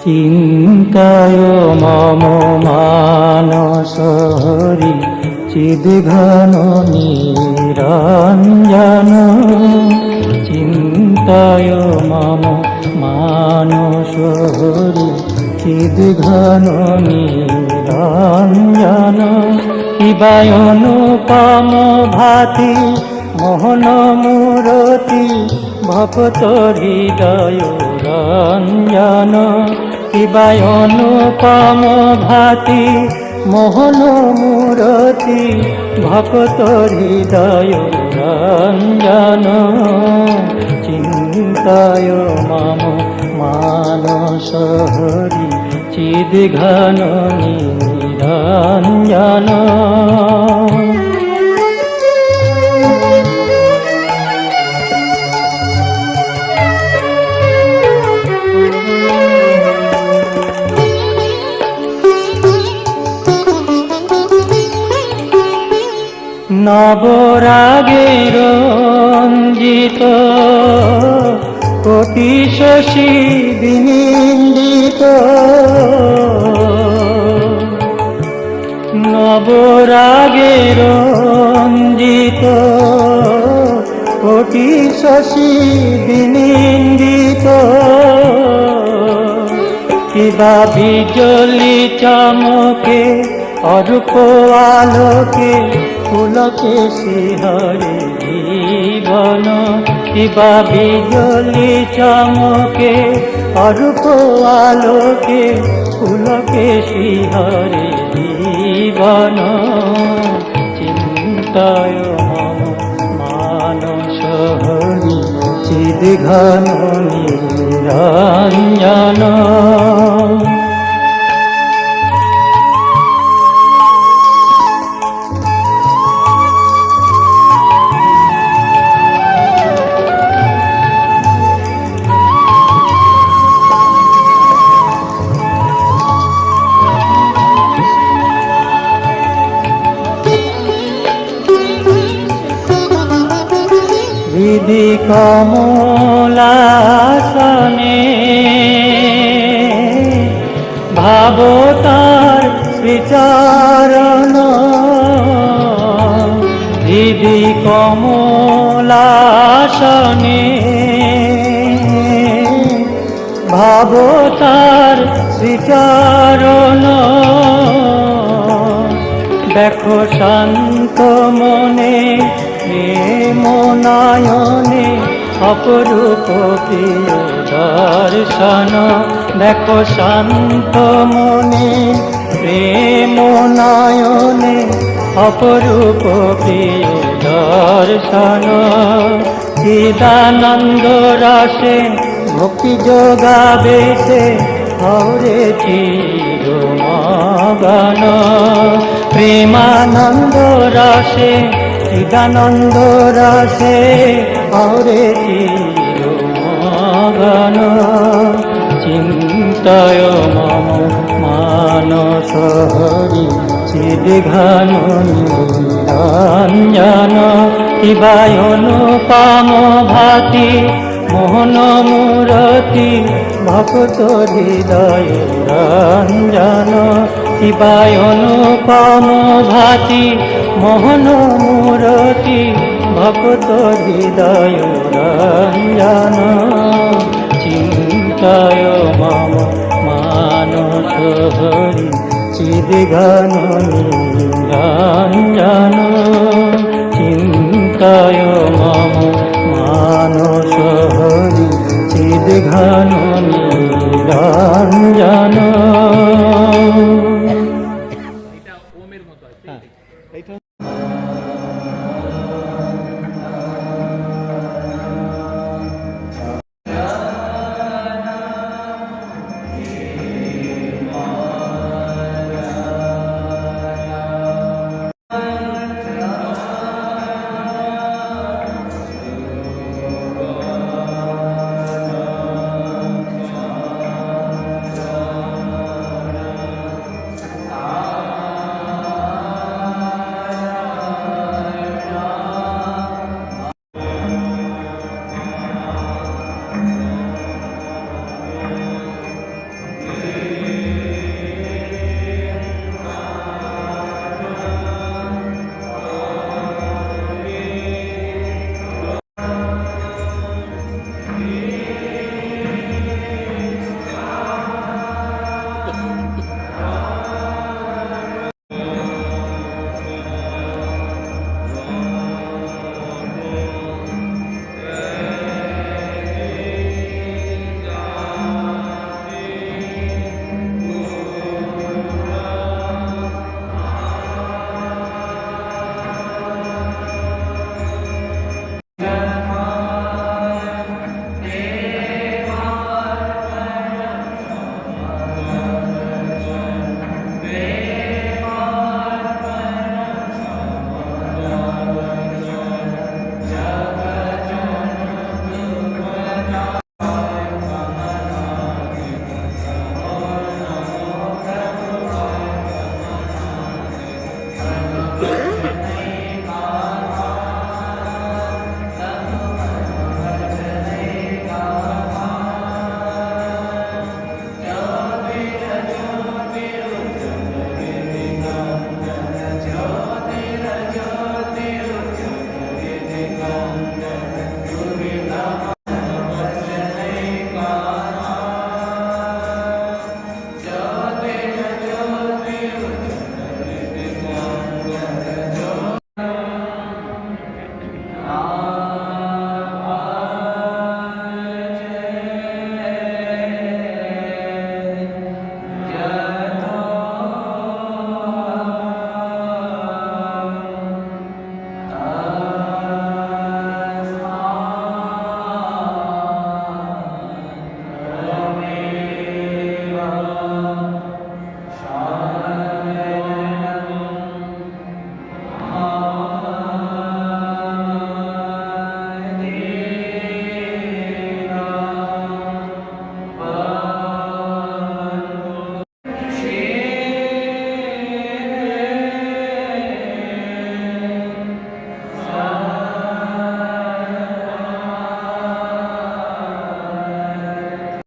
চিন্তায় মম মানস হরি চিদ্ঘন নিরঞ্জন। চিন্তায় মম মানস হরি চিদ্ঘন নিরঞ্জন। শিবায় অনুপম ভাতি মোহন মূরতি ভক্ত হৃদয় রঞ্জন। শিবায় অনুপম ভাতি মোহন মূরতি ভক্ত হৃদয় রঞ্জন। চিন্তায় মম মানস হরি চিদ্ঘন নিরঞ্জন। নবরাগে রঞ্জিত কোটি শশী বিনিন্দিত। নবরাগে রঞ্জিত কোটি শশী বিনিন্দিত। কিবা বিজলি চমকে অরূপ আলোকে পুলকে শিহরে জীবন। কিবা বিজলি চমকে অরূপ আলোকে পুলকে শিহরে জীবন। চিন্তায় মম মানস হরি চিদ্ঘন নিরঞ্জন। হৃদি কমলাসনে ভাবতার শ্রীচরণ। হৃদি কমলাসনে ভাবতার শ্রীচরণ। দেখো শান্ত মনে প্রেম নয়নে অপরূপ প্রিয় দর্শন। দেখো শান্ত মনে প্রেম নয়নে অপরূপ প্রিয় দর্শন। চিদানন্দ রসে ভক্তি যোগাবে সে হরে চিরমগন। প্রেমানন্দ রসে চিদানন্দ রসে হরে চিরমগন। চিন্তায় মম মানস হরি চিদ্ঘন নিরঞ্জন। শিবায় অনুপম ভাতি মোহন মূরতি ভক্ত হৃদয় রঞ্জন। শিবায় অনুপম ভাতি মোহন মূরতি ভক্ত হৃদয় রঞ্জন। চিন্তায় মম মানস হরি চিদ্ঘন নিরঞ্জন।